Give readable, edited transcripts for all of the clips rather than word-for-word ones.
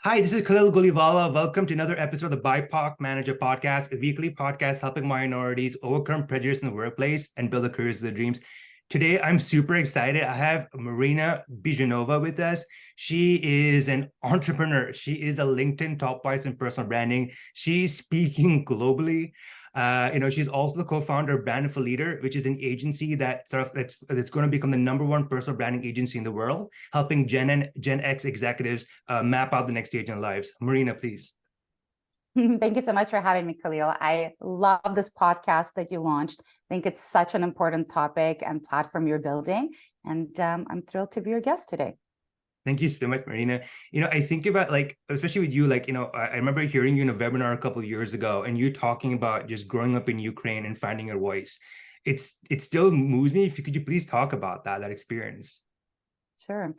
Hi, this is Khalil Guliwala. Welcome to another episode of the BIPOC Manager podcast, a weekly podcast helping minorities overcome prejudice in the workplace and build the careers of their dreams. Today, I'm super excited. I have Marina Byezhanova with us. She is an entrepreneur. She is a LinkedIn top voice in personal branding. She's speaking globally. She's also the co-founder of Brand for Leader, which is an agency that it's going to become the number one personal branding agency in the world, helping Gen X executives map out the next stage in their lives. Marina, please. Thank you so much for having me, Khalil. I love this podcast that you launched. I think it's such an important topic and platform you're building, and I'm thrilled to be your guest today. Thank you so much, Marina. I think about especially with you, I remember hearing you in a webinar a couple of years ago and you talking about just growing up in Ukraine and finding your voice. It still moves me. Could you please talk about that experience? Sure.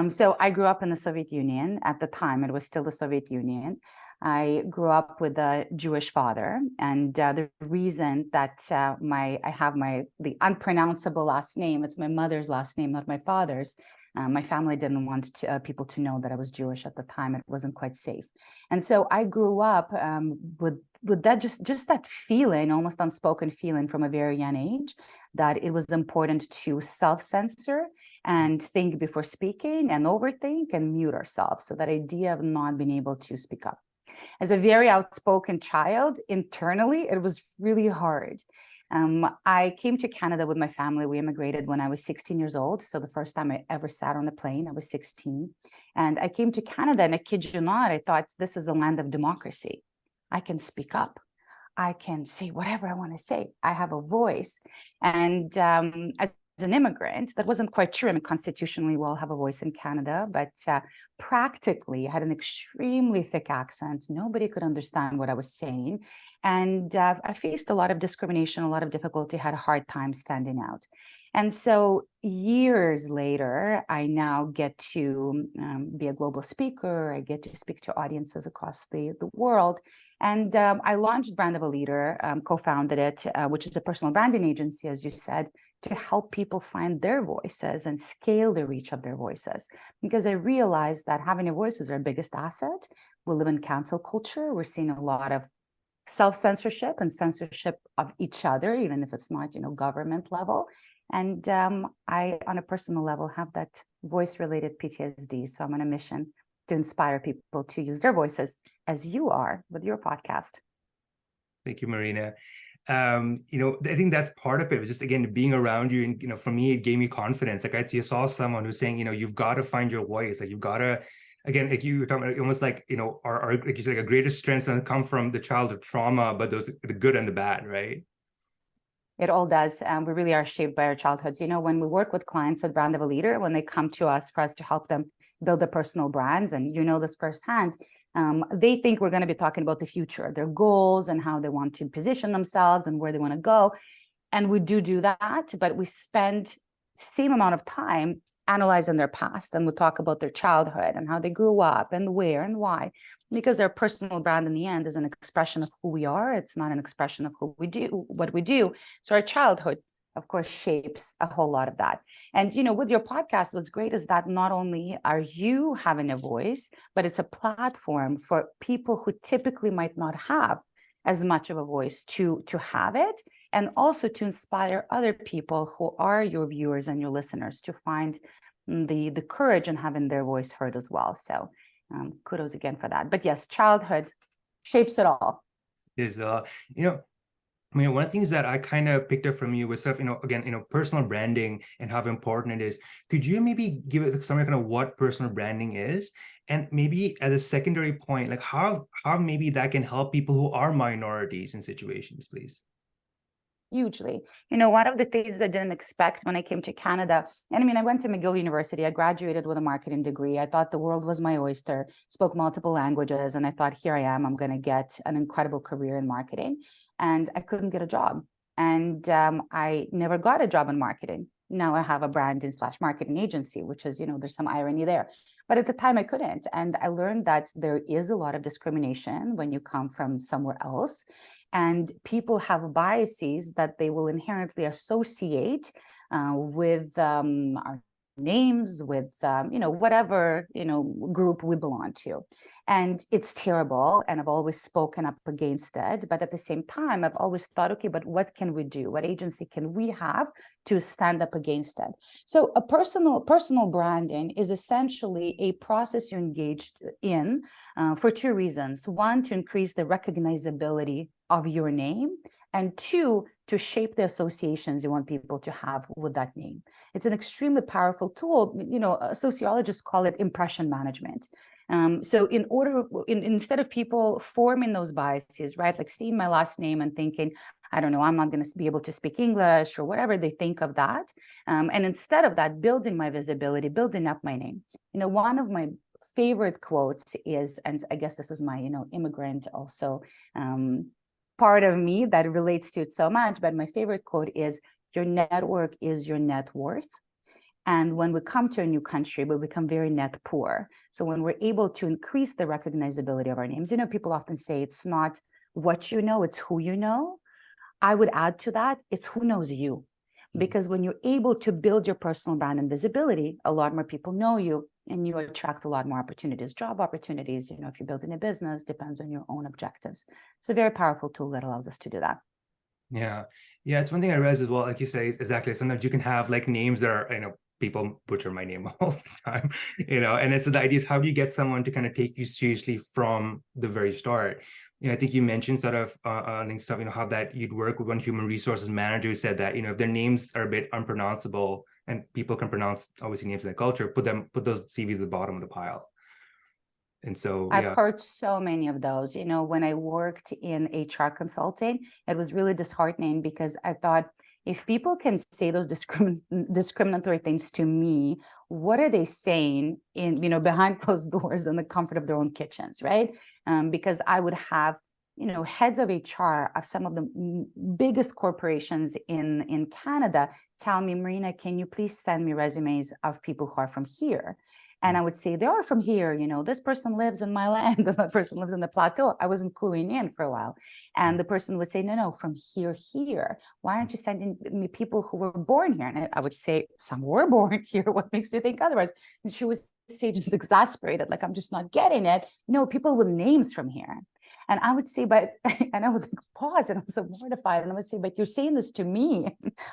So I grew up in the Soviet Union. At the time, it was still the Soviet Union. I grew up with a Jewish father, and the reason that I have the unpronounceable last name, it's my mother's last name, not my father's. My family didn't want people to know that I was Jewish at the time. It wasn't quite safe. And so I grew up with that just that feeling, almost unspoken feeling from a very young age, that it was important to self-censor and think before speaking and overthink and mute ourselves. So that idea of not being able to speak up. As a very outspoken child, internally, it was really hard. I came to Canada with my family. We immigrated when I was 16 years old. So the first time I ever sat on a plane, I was 16. And I came to Canada, and I kid you not, I thought this is a land of democracy. I can speak up. I can say whatever I want to say. I have a voice. And as an immigrant, that wasn't quite true. I mean, constitutionally, we'll have a voice in Canada, but practically, I had an extremely thick accent. Nobody could understand what I was saying. And I faced a lot of discrimination, a lot of difficulty, had a hard time standing out. And so years later, I now get to be a global speaker. I get to speak to audiences across the world. And I launched Brand of a Leader, co-founded it, which is a personal branding agency, as you said, to help people find their voices and scale the reach of their voices. Because I realized that having a voice is our biggest asset. We live in cancel culture. We're seeing a lot of self-censorship and censorship of each other, even if it's not, government level. And I, on a personal level, have that voice-related PTSD. So I'm on a mission to inspire people to use their voices, as you are with your podcast. Thank you, Marina. I think that's part of it. It was just, again, being around you. And, for me, it gave me confidence. Like I saw someone who's saying, you've got to find your voice. Like you've got to, again, like you were talking about, almost like, our like you said, like a greatest strengths don't come from the childhood trauma, but those, the good and the bad, right? It all does. We really are shaped by our childhoods. When we work with clients at Brand of a Leader, when they come to us for us to help them build their personal brands, and this firsthand, they think we're going to be talking about the future, their goals and how they want to position themselves and where they want to go. And we do that, but we spend the same amount of time analyzing their past, and we talk about their childhood and how they grew up and where and why, because their personal brand in the end is an expression of who we are. It's not an expression of what we do. So our childhood, of course, shapes a whole lot of that. And, with your podcast, what's great is that not only are you having a voice, but it's a platform for people who typically might not have as much of a voice to have it, and also to inspire other people who are your viewers and your listeners to find the courage in having their voice heard as well. So kudos again for that. But yes, childhood shapes it all. Is one of the things that I kind of picked up from you was stuff, again, personal branding and how important it is. Could you maybe give us some kind of what personal branding is? And maybe as a secondary point, like how maybe that can help people who are minorities in situations, please? Hugely. One of the things I didn't expect when I came to Canada, and I went to McGill University. I graduated with a marketing degree. I thought the world was my oyster, spoke multiple languages, and I thought, here I am, I'm going to get an incredible career in marketing. And I couldn't get a job. And I never got a job in marketing. Now I have a branding / marketing agency, which is, there's some irony there. But at the time I couldn't. And I learned that there is a lot of discrimination when you come from somewhere else. And people have biases that they will inherently associate with our names, with whatever group we belong to. And it's terrible, and I've always spoken up against it. But at the same time, I've always thought, okay, but what can we do? What agency can we have to stand up against it? So a personal branding is essentially a process you're engaged in for two reasons. One, to increase the recognizability of your name, and two, to shape the associations you want people to have with that name. It's an extremely powerful tool. Sociologists call it impression management. So instead of people forming those biases, right, like seeing my last name and thinking, I don't know, I'm not going to be able to speak English or whatever they think of that. And instead of that, building my visibility, building up my name. One of my favorite quotes is, and I guess this is my, immigrant also part of me that relates to it so much, but my favorite quote is, your network is your net worth. And when we come to a new country, we become very net poor. So when we're able to increase the recognizability of our names, people often say it's not what you know, it's who you know. I would add to that, it's who knows you. Because when you're able to build your personal brand and visibility, a lot more people know you, and you attract a lot more opportunities, job opportunities. If you're building a business, depends on your own objectives. It's a very powerful tool that allows us to do that. Yeah. It's one thing I realized as well, like you say, exactly. Sometimes you can have like names that are, people butcher my name all the time, and it's the idea is, how do you get someone to kind of take you seriously from the very start? I think you mentioned sort of stuff, how that you'd work with one human resources manager who said that, if their names are a bit unpronounceable and people can pronounce obviously names in the culture, put those CVs at the bottom of the pile. And so I've heard so many of those. When I worked in HR consulting, it was really disheartening, because I thought, if people can say those discriminatory things to me, what are they saying behind closed doors in the comfort of their own kitchens, right? Because I would have heads of HR of some of the biggest corporations in Canada tell me, Marina, can you please send me resumes of people who are from here? And I would say, they are from here, this person lives in my land, and that person lives in the plateau. I wasn't cluing in for a while. And the person would say, no, from here. Why aren't you sending me people who were born here? And I would say, some were born here. What makes you think otherwise? And she would say, just exasperated, like, I'm just not getting it. No, people with names from here. And I would say, and I would pause, and I was so mortified. And I would say, but you're saying this to me.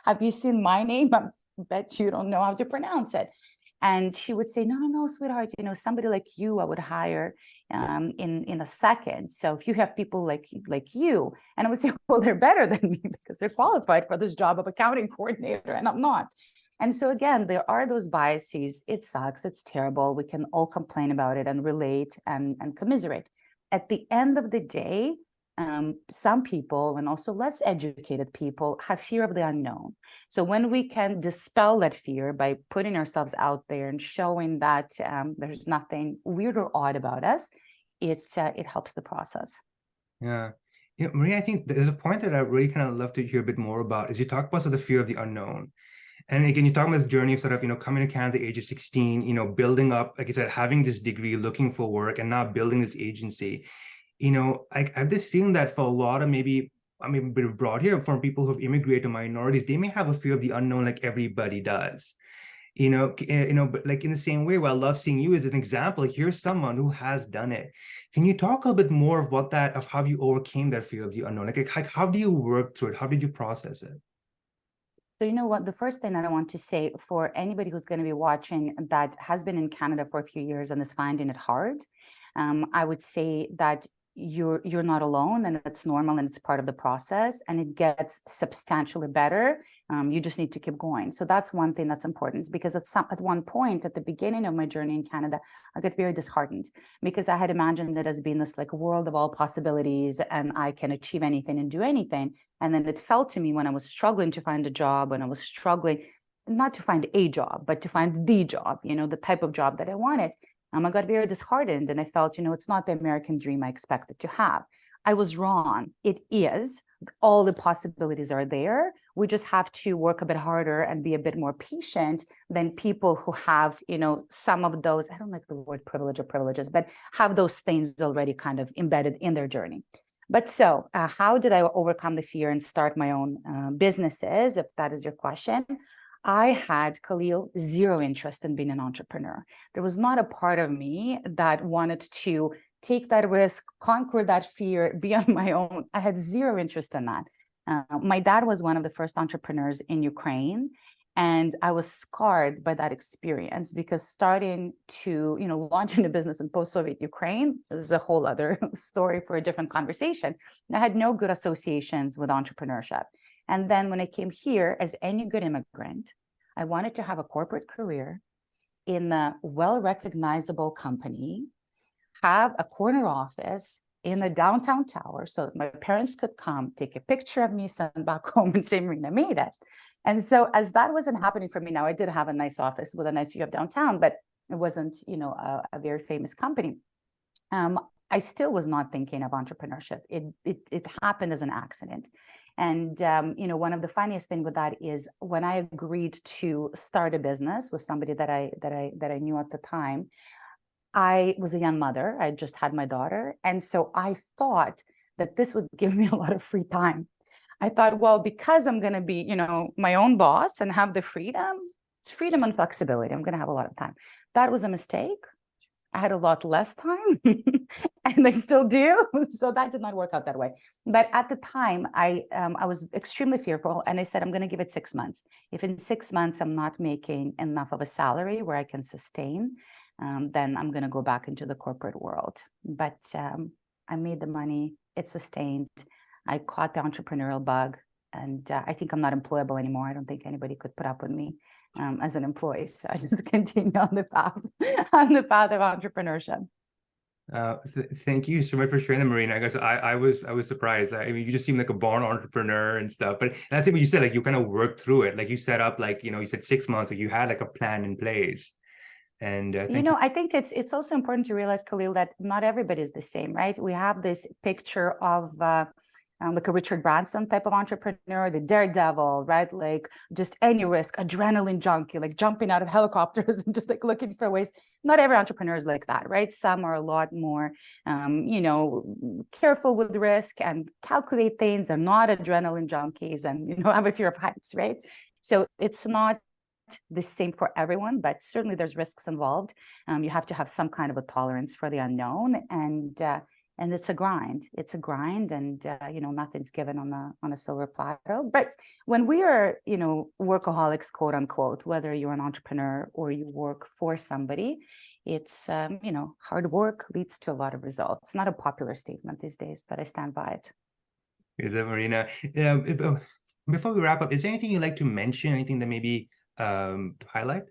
Have you seen my name? I bet you don't know how to pronounce it. And she would say, no, sweetheart, somebody like you, I would hire in a second. So if you have people like you, and I would say, well, they're better than me because they're qualified for this job of accounting coordinator, and I'm not. And so again, there are those biases. It sucks. It's terrible. We can all complain about it and relate and commiserate. At the end of the day, some people, and also less educated people, have fear of the unknown. So when we can dispel that fear by putting ourselves out there and showing that there's nothing weird or odd about us, it helps the process. Yeah. Maria, I think there's a point that I really kind of love to hear a bit more about, is you talk about sort of the fear of the unknown. And again, you talk about this journey of sort of, coming to Canada at the age of 16, building up, like I said, having this degree, looking for work, and now building this agency. I have this feeling that for a lot of maybe, a bit broad here, for people who have immigrated to minorities, they may have a fear of the unknown like everybody does. But like in the same way, what I love seeing you as an example, here's someone who has done it. Can you talk a little bit more of how you overcame that fear of the unknown? Like how do you work through it? How did you process it? So what, the first thing that I want to say for anybody who's going to be watching that has been in Canada for a few years and is finding it hard, I would say that you're not alone, and it's normal, and it's part of the process, and it gets substantially better. You just need to keep going. So that's one thing that's important, because at one point at the beginning of my journey in Canada, I got very disheartened, because I had imagined it as being this like world of all possibilities, and I can achieve anything and do anything. And then it felt to me, when I was struggling to find a job, when I was struggling not to find a job, but to find the job, the type of job that I wanted, I got very disheartened, and I felt, it's not the American dream I expected to have. I was wrong. It is. All the possibilities are there. We just have to work a bit harder and be a bit more patient than people who have, some of those, I don't like the word privilege or privileges, but have those things already kind of embedded in their journey. But so how did I overcome the fear and start my own businesses, if that is your question? I had, Khalil, zero interest in being an entrepreneur. There was not a part of me that wanted to take that risk, conquer that fear, be on my own. I had zero interest in that. My dad was one of the first entrepreneurs in Ukraine. And I was scarred by that experience because starting to, launching a business in post-Soviet Ukraine is a whole other story for a different conversation. I had no good associations with entrepreneurship. And then when I came here, as any good immigrant, I wanted to have a corporate career in a well-recognizable company, have a corner office in the downtown tower so that my parents could come, take a picture of me, send back home and say, Marina made it. And so as that wasn't happening for me now, I did have a nice office with a nice view of downtown, but it wasn't, a very famous company. I still was not thinking of entrepreneurship. It happened as an accident. And, one of the funniest thing with that is when I agreed to start a business with somebody that I knew at the time, I was a young mother. I just had my daughter. And so I thought that this would give me a lot of free time. I thought, well, because I'm going to be, my own boss and have the freedom, it's freedom and flexibility. I'm going to have a lot of time. That was a mistake. I had a lot less time and I still do. So that did not work out that way. But at the time, I was extremely fearful. And I said, I'm going to give it 6 months. If in 6 months, I'm not making enough of a salary where I can sustain, then I'm going to go back into the corporate world. But I made the money. It sustained. I caught the entrepreneurial bug. And I think I'm not employable anymore. I don't think anybody could put up with me as an employee. So I just continue on the path of entrepreneurship. Thank you so much for sharing that, Marina. I guess I was surprised. I mean, you just seem like a born entrepreneur and stuff. But that's what you said, like you kind of worked through it. Like you set up, like, you said 6 months, like you had like a plan in place. And I think it's also important to realize, Khalil, that not everybody is the same, right? We have this picture of like a Richard Branson type of entrepreneur, the daredevil, right? Like just any risk, adrenaline junkie, like jumping out of helicopters and just like looking for ways. Not every entrepreneur is like that, right? Some are a lot more, careful with risk and calculate things, and not adrenaline junkies, and have a fear of heights, right? So it's not the same for everyone, but certainly there's risks involved. You have to have some kind of a tolerance for the unknown, and it's a grind. It's a grind, and nothing's given on a silver platter. But when we are, workaholics, quote unquote, whether you're an entrepreneur or you work for somebody, it's hard work leads to a lot of results. It's not a popular statement these days, but I stand by it. Is that, Marina? Yeah. Before we wrap up, is there anything you'd like to mention? Anything that maybe to highlight?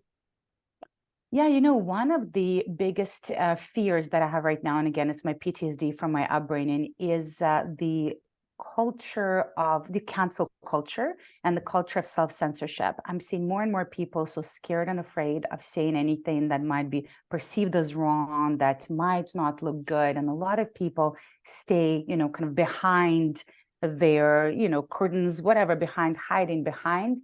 Yeah, one of the biggest fears that I have right now, and again, it's my PTSD from my upbringing, is the culture of the cancel culture and the culture of self-censorship. I'm seeing more and more people so scared and afraid of saying anything that might be perceived as wrong, that might not look good. And a lot of people stay, kind of behind their, curtains, whatever, hiding behind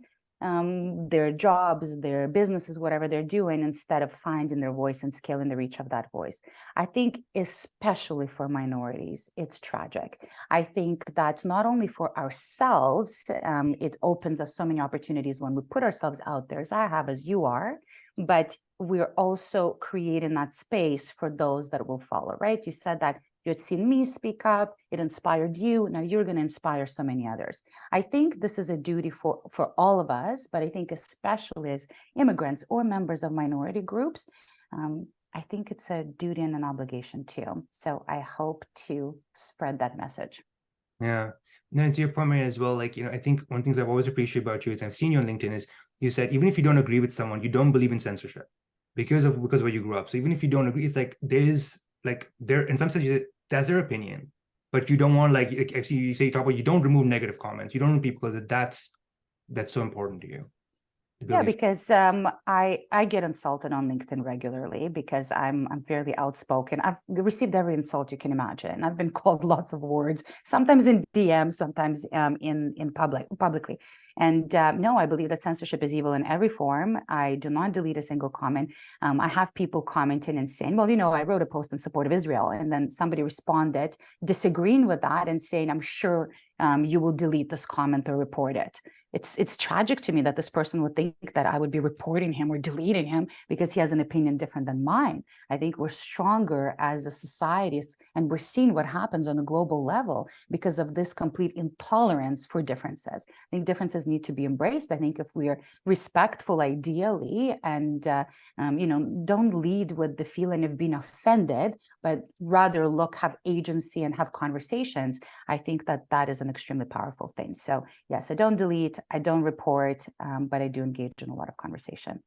their jobs, their businesses, whatever they're doing, instead of finding their voice and scaling the reach of that voice. I think especially for minorities, it's tragic. I think that not only for ourselves, it opens us so many opportunities when we put ourselves out there, as I have, as you are, but we're also creating that space for those that will follow, right? You said that you had seen me speak up, it inspired you, now you're going to inspire so many others. I think this is a duty for all of us, but I think especially as immigrants or members of minority groups, I think it's a duty and an obligation too. So I hope to spread that message. Yeah. No, to your point, Marina, as well, like, I think one of the things I've always appreciated about you is I've seen you on LinkedIn is you said, even if you don't agree with someone, you don't believe in censorship because where you grew up. So even if you don't agree, it's like, there in some sense, that's their opinion, but you don't want, like actually you say, you talk about, you don't remove negative comments. You don't remove people because that's so important to you. Yeah, because I get insulted on LinkedIn regularly because I'm fairly outspoken. I've received every insult you can imagine. I've been called lots of words, sometimes in DMs, sometimes in publicly. And no, I believe that censorship is evil in every form. I do not delete a single comment. I have people commenting and saying, well, I wrote a post in support of Israel, and then somebody responded disagreeing with that and saying, I'm sure you will delete this comment or report it. it's tragic to me that this person would think that I would be reporting him or deleting him because he has an opinion different than mine. I think we're stronger as a society, and we're seeing what happens on a global level because of this complete intolerance for differences. I think differences need to be embraced. I think if we are respectful, ideally, and don't lead with the feeling of being offended, but rather have agency and have conversations, I think that is an extremely powerful thing. So yes, I don't delete, I don't report, but I do engage in a lot of conversation.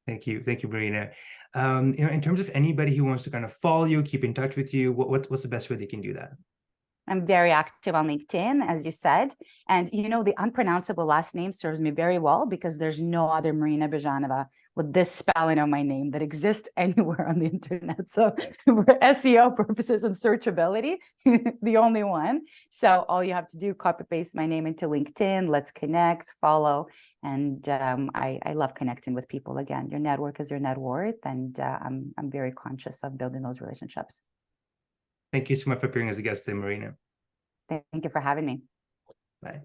Thank you, Marina. In terms of anybody who wants to kind of follow you, keep in touch with you, what's the best way they can do that? I'm very active on LinkedIn, as you said. And, the unpronounceable last name serves me very well because there's no other Marina Byezhanova with this spelling of my name that exists anywhere on the internet. So for SEO purposes and searchability, the only one. So all you have to do, copy paste my name into LinkedIn. Let's connect, follow. And I love connecting with people. Again, your network is your net worth. And I'm very conscious of building those relationships. Thank you so much for appearing as a guest today, Marina. Thank you for having me. Bye.